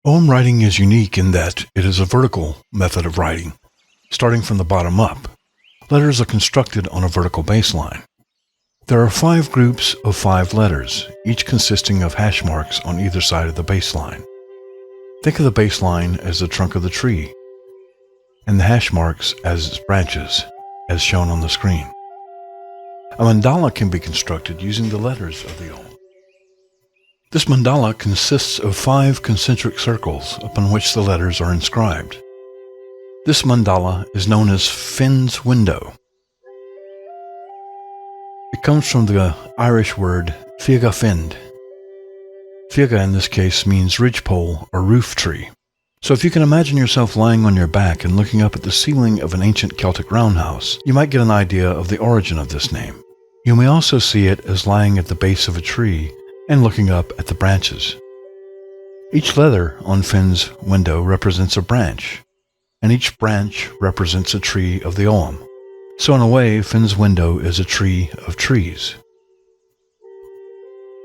Ogham writing is unique in that it is a vertical method of writing, starting from the bottom up. Letters are constructed on a vertical baseline. There are 5 groups of 5 letters, each consisting of hash marks on either side of the baseline. Think of the baseline as the trunk of the tree, and the hash marks as its branches, as shown on the screen. A mandala can be constructed using the letters of the Ogham. This mandala consists of 5 concentric circles upon which the letters are inscribed. This mandala is known as Finn's window. It comes from the Irish word fiaga find. Fiaga in this case means ridgepole or roof tree. So if you can imagine yourself lying on your back and looking up at the ceiling of an ancient Celtic roundhouse, you might get an idea of the origin of this name. You may also see it as lying at the base of a tree and looking up at the branches. Each letter on Finn's window represents a branch, and each branch represents a tree of the Ogham. So in a way, Finn's window is a tree of trees.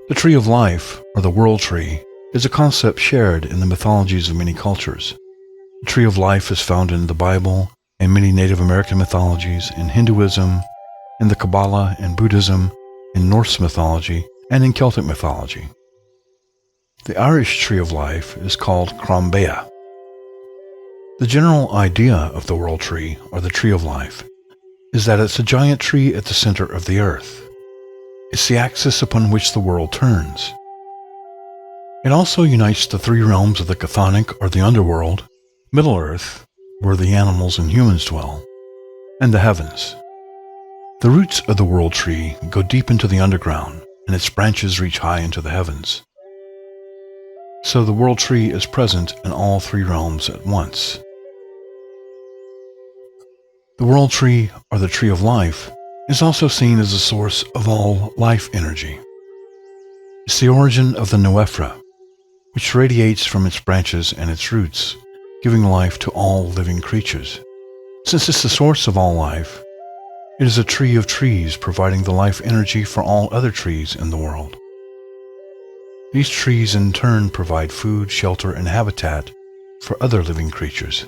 The tree of life, or the world tree, is a concept shared in the mythologies of many cultures. The tree of life is found in the Bible, in many Native American mythologies, in Hinduism, in the Kabbalah, in Buddhism, in Norse mythology, and in Celtic mythology. The Irish tree of life is called Crombeah. The general idea of the world tree, or the tree of life, is that it's a giant tree at the center of the earth. It's the axis upon which the world turns. It also unites the 3 realms of the chthonic, or the underworld, Middle-earth, where the animals and humans dwell, and the heavens. The roots of the world tree go deep into the underground, and its branches reach high into the heavens. So the world tree is present in all 3 realms at once. The world tree, or the tree of life, is also seen as the source of all life energy. It's the origin of the Noephra, which radiates from its branches and its roots, giving life to all living creatures. Since it's the source of all life, it is a tree of trees providing the life energy for all other trees in the world. These trees in turn provide food, shelter, and habitat for other living creatures.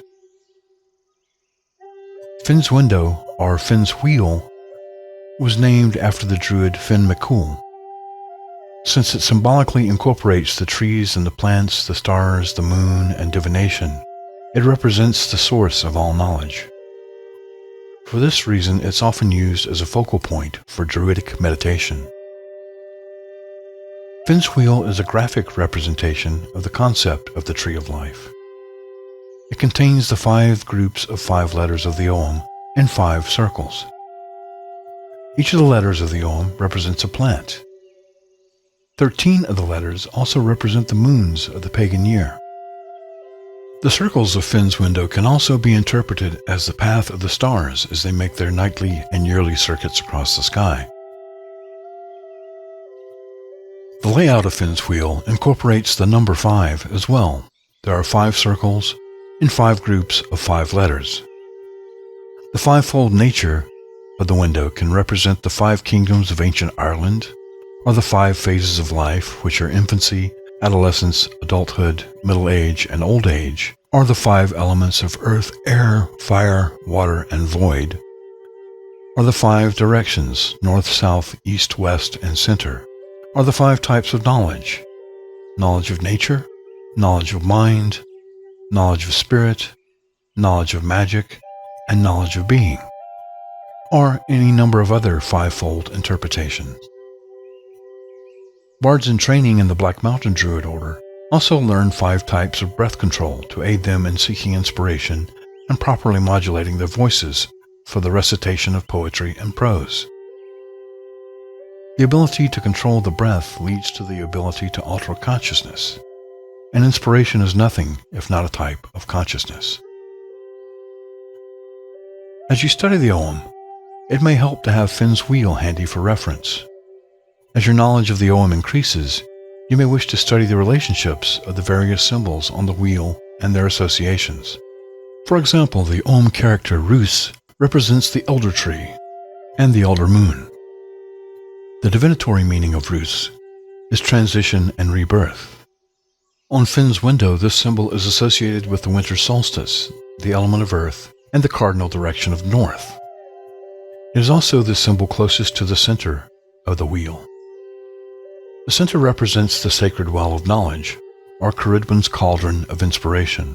Finn's window, or Finn's wheel, was named after the druid Finn McCool, since it symbolically incorporates the trees and the plants, the stars, the moon, and divination. It represents the source of all knowledge. For this reason, it's often used as a focal point for druidic meditation. Finn's wheel is a graphic representation of the concept of the tree of life. It contains the 5 groups of 5 letters of the Ogham in 5 circles. Each of the letters of the Ogham represents a plant. 13 of the letters also represent the moons of the pagan year. The circles of Finn's window can also be interpreted as the path of the stars as they make their nightly and yearly circuits across the sky. The layout of Finn's wheel incorporates the number 5 as well. There are 5 circles in 5 groups of 5 letters. The 5-fold nature of the window can represent the 5 kingdoms of ancient Ireland, or the 5 phases of life, which are infancy, adolescence, adulthood, middle age, and old age, or the 5 elements of earth, air, fire, water, and void, or the 5 directions, north, south, east, west, and center, or the 5 types of knowledge: knowledge of nature, knowledge of mind, knowledge of spirit, knowledge of magic, and knowledge of being, or any number of other 5-fold interpretations. Bards in training in the Black Mountain Druid Order also learn 5 types of breath control to aid them in seeking inspiration and properly modulating their voices for the recitation of poetry and prose. The ability to control the breath leads to the ability to alter consciousness, and inspiration is nothing if not a type of consciousness. As you study the Ogham, it may help to have Finn's wheel handy for reference. As your knowledge of the Ogham increases, you may wish to study the relationships of the various symbols on the wheel and their associations. For example, the Ogham character Rus represents the elder tree and the elder moon. The divinatory meaning of Rus is transition and rebirth. On Finn's window, this symbol is associated with the winter solstice, the element of earth, and the cardinal direction of north. It is also the symbol closest to the center of the wheel. The center represents the sacred well of knowledge, or Ceridwen's cauldron of inspiration.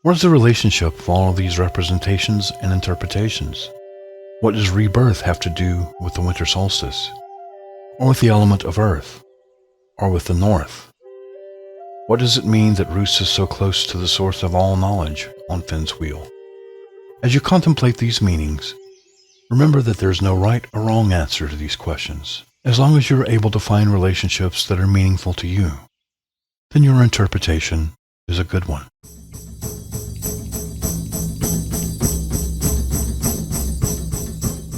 What is the relationship of all of these representations and interpretations? What does rebirth have to do with the winter solstice, or with the element of earth, or with the north? What does it mean that Roos is so close to the source of all knowledge on Finn's wheel? As you contemplate these meanings, remember that there is no right or wrong answer to these questions. As long as you are able to find relationships that are meaningful to you, then your interpretation is a good one.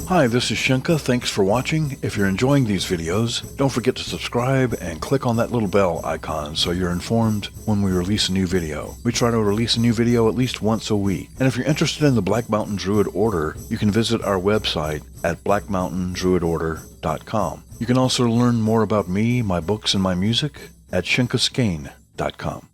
Hi, this is Shenka. Thanks for watching. If you're enjoying these videos, don't forget to subscribe and click on that little bell icon so you're informed when we release a new video. We try to release a new video at least once a week. And if you're interested in the Black Mountain Druid Order, you can visit our website at blackmountaindruidorder.com. You can also learn more about me, my books, and my music at shenkaskane.com.